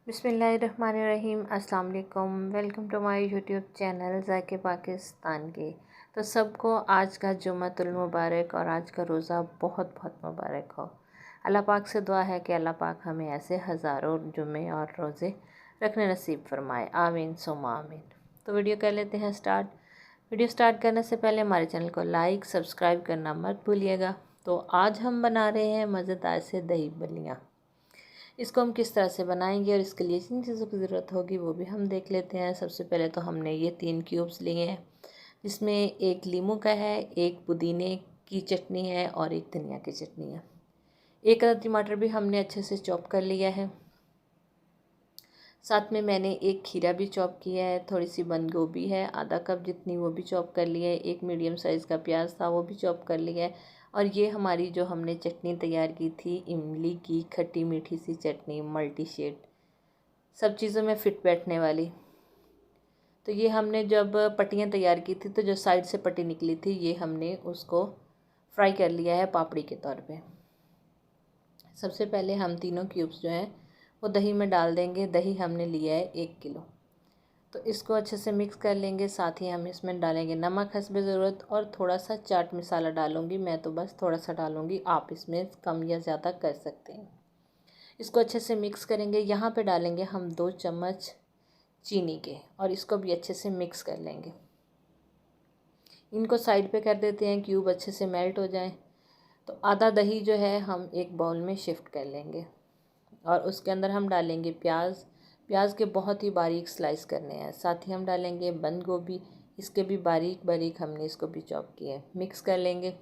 बिस्मिल्लाहिर्रहमानिर्रहीम। अस्सलाम वालेकुम। Welcome to my YouTube channel ज़ायके पाकिस्तान के। तो सबको आज का जुम्मतुल मुबारक और आज का रोज़ा बहुत बहुत मुबारक हो। अल्लाह पाक से दुआ है कि अल्लाह पाक हमें ऐसे हज़ारों जुम्मे और रोज़े रखने नसीब फरमाए। आमीन सुम्मा आमीन। तो वीडियो कर लेते हैं स्टार्ट। वीडियो स्टार्ट करने से पहले हमारे चैनल को लाइक सब्सक्राइब करना मत भूलिएगा। तो आज हम बना रहे हैं मज़ेदार से दही बल्लियाँ। इसको हम किस तरह से बनाएंगे और इसके लिए जिन चीज़ों की ज़रूरत होगी वो भी हम देख लेते हैं। सबसे पहले तो हमने ये 3 क्यूब्स लिए हैं, जिसमें एक लीमू का है, एक पुदीने की चटनी है और एक धनिया की चटनी है। एक अदद टमाटर भी हमने अच्छे से चॉप कर लिया है। साथ में मैंने एक खीरा भी चॉप किया है, थोड़ी सी बंद गोभी है आधा कप जितनी, वो भी चॉप कर लिया है। एक मीडियम साइज़ का प्याज था वो भी चॉप कर लिया है। और ये हमारी जो हमने चटनी तैयार की थी, इमली की खट्टी मीठी सी चटनी, मल्टी शेड, सब चीज़ों में फिट बैठने वाली। तो ये हमने जब पट्टियाँ तैयार की थी तो जो साइड से पट्टी निकली थी ये हमने उसको फ्राई कर लिया है पापड़ी के तौर पे। सबसे पहले हम तीनों क्यूब्स जो हैं वो दही में डाल देंगे। दही हमने लिया है 1 किलो। तो इसको अच्छे से मिक्स कर लेंगे। साथ ही हम इसमें डालेंगे नमक हस्बे ज़रूरत और थोड़ा सा चाट मसाला डालूंगी मैं, तो बस थोड़ा सा डालूंगी, आप इसमें कम या ज़्यादा कर सकते हैं। इसको अच्छे से मिक्स करेंगे। यहाँ पे डालेंगे हम 2 चम्मच चीनी के और इसको भी अच्छे से मिक्स कर लेंगे। इनको साइड पे कर देते हैं, क्यूब अच्छे से मेल्ट हो जाए। तो आधा दही जो है हम एक बाउल में शिफ्ट कर लेंगे और उसके अंदर हम डालेंगे प्याज के बहुत ही बारीक स्लाइस करने हैं। साथ ही हम डालेंगे बंद गोभी, इसके भी बारीक बारीक हमने इसको भी चॉप किया है। मिक्स कर लेंगे।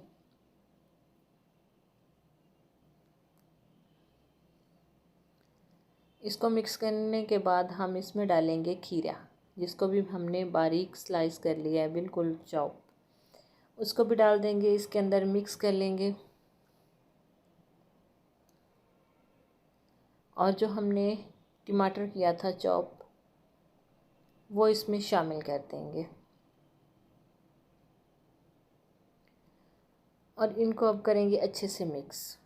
इसको मिक्स करने के बाद हम इसमें डालेंगे खीरा, जिसको भी हमने बारीक स्लाइस कर लिया है, बिल्कुल चॉप, उसको भी डाल देंगे इसके अंदर, मिक्स कर लेंगे। और जो हमने टमाटर किया था चॉप वो इसमें शामिल कर देंगे और इनको अब करेंगे अच्छे से मिक्स।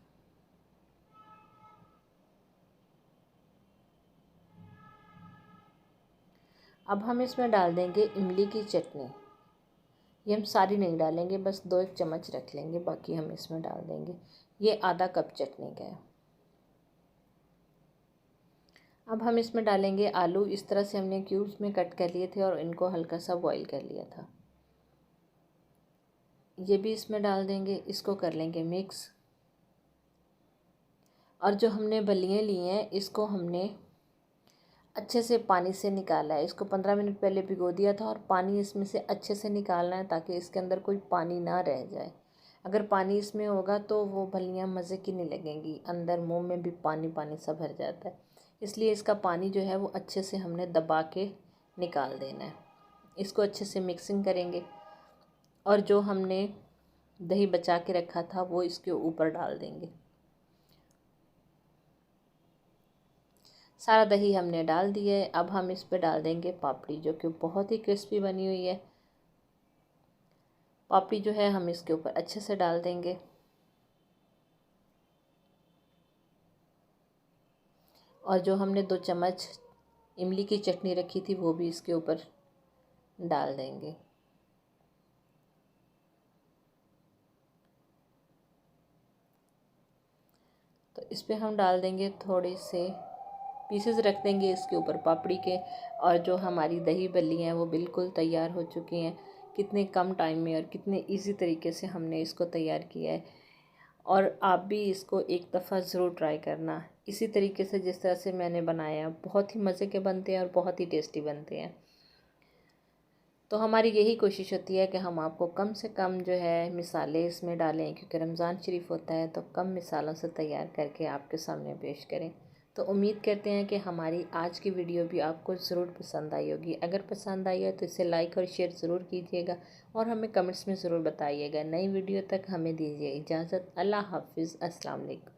अब हम इसमें डाल देंगे इमली की चटनी। ये हम सारी नहीं डालेंगे, बस 2-1 चम्मच रख लेंगे, बाकी हम इसमें डाल देंगे। ये आधा कप चटनी का है। अब हम इसमें डालेंगे आलू। इस तरह से हमने क्यूब्स में कट कर लिए थे और इनको हल्का सा बॉईल कर लिया था। ये भी इसमें डाल देंगे, इसको कर लेंगे मिक्स। और जो हमने बल्लियाँ ली हैं इसको हमने अच्छे से पानी से निकाला है। इसको 15 मिनट पहले भिगो दिया था और पानी इसमें से अच्छे से निकालना है ताकि इसके अंदर कोई पानी ना रह जाए। अगर पानी इसमें होगा तो वो बल्लियाँ मज़े की नहीं लगेंगी, अंदर मुंह में भी पानी पानी सा भर जाता है। इसलिए इसका पानी जो है वो अच्छे से हमने दबा के निकाल देना है। इसको अच्छे से मिक्सिंग करेंगे और जो हमने दही बचा के रखा था वो इसके ऊपर डाल देंगे। सारा दही हमने डाल दिया है। अब हम इस पर डाल देंगे पापड़ी, जो कि बहुत ही क्रिस्पी बनी हुई है। पापड़ी जो है हम इसके ऊपर अच्छे से डाल देंगे और जो हमने 2 चम्मच इमली की चटनी रखी थी वो भी इसके ऊपर डाल देंगे। तो इस पर हम डाल देंगे थोड़े से पीसेस, रख देंगे इसके ऊपर पापड़ी के। और जो हमारी दही बल्ली हैं वो बिल्कुल तैयार हो चुकी हैं। कितने कम टाइम में और कितने इजी तरीके से हमने इसको तैयार किया है। और आप भी इसको एक दफ़ा ज़रूर ट्राई करना इसी तरीके से जिस तरह से मैंने बनाया। बहुत ही मज़े के बनते हैं और बहुत ही टेस्टी बनते हैं। तो हमारी यही कोशिश होती है कि हम आपको कम से कम जो है मिसालें इसमें डालें, क्योंकि रमज़ान शरीफ होता है तो कम मिसालों से तैयार करके आपके सामने पेश करें। तो उम्मीद करते हैं कि हमारी आज की वीडियो भी आपको ज़रूर पसंद आई होगी। अगर पसंद आई है तो इसे लाइक और शेयर ज़रूर कीजिएगा और हमें कमेंट्स में ज़रूर बताइएगा। नई वीडियो तक हमें दीजिए इजाज़त। अल्लाह हाफिज़। अस्सलाम वालेकुम।